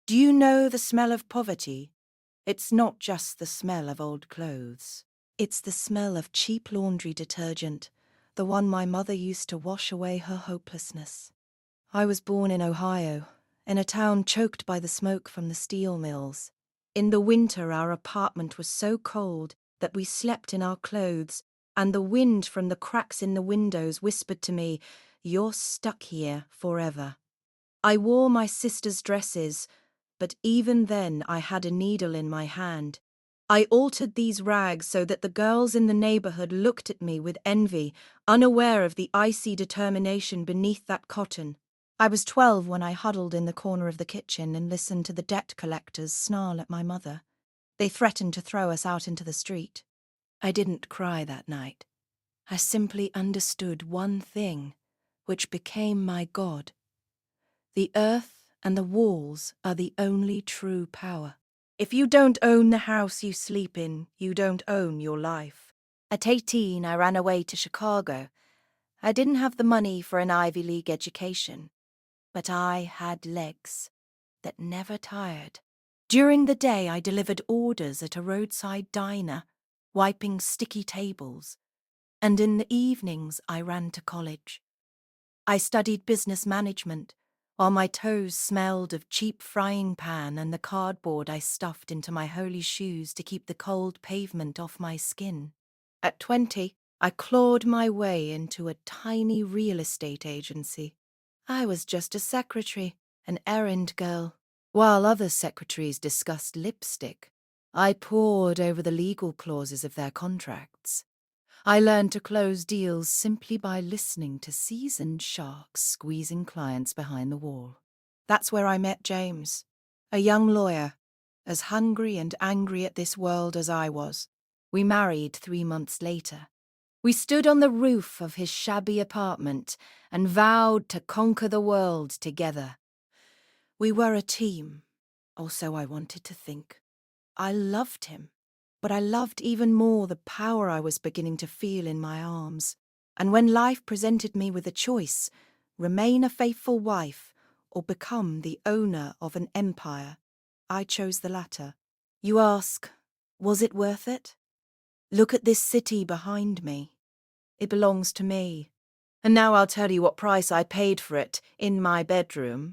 Do you know the smell of poverty? It's not just the smell of old clothes. It's the smell of cheap laundry detergent, the one my mother used to wash away her hopelessness. I was born in Ohio, in a town choked by the smoke from the steel mills. In the winter, our apartment was so cold that we slept in our clothes, and the wind from the cracks in the windows whispered to me, "You're stuck here forever." I wore my sister's dresses, but even then I had a needle in my hand. I altered these rags so that the girls in the neighborhood looked at me with envy, unaware of the icy determination beneath that cotton. I was 12 when I huddled in the corner of the kitchen and listened to the debt collectors snarl at my mother. They threatened to throw us out into the street. I didn't cry that night. I simply understood one thing, which became my God. The earth and the walls are the only true power. If you don't own the house you sleep in, you don't own your life. At 18, I ran away to Chicago. I didn't have the money for an Ivy League education, but I had legs that never tired. During the day, I delivered orders at a roadside diner, wiping sticky tables, and in the evenings, I ran to college. I studied business management, while my toes smelled of cheap frying pan and the cardboard I stuffed into my holey shoes to keep the cold pavement off my skin. At 20, I clawed my way into a tiny real estate agency. I was just a secretary, an errand girl. While other secretaries discussed lipstick, I pored over the legal clauses of their contracts. I learned to close deals simply by listening to seasoned sharks squeezing clients behind the wall. That's where I met James, a young lawyer, as hungry and angry at this world as I was. We married 3 months later. We stood on the roof of his shabby apartment and vowed to conquer the world together. We were a team, or so I wanted to think. I loved him, but I loved even more the power I was beginning to feel in my arms. And when life presented me with a choice, remain a faithful wife or become the owner of an empire, I chose the latter. You ask, was it worth it? Look at this city behind me. It belongs to me. And now I'll tell you what price I paid for it in my bedroom.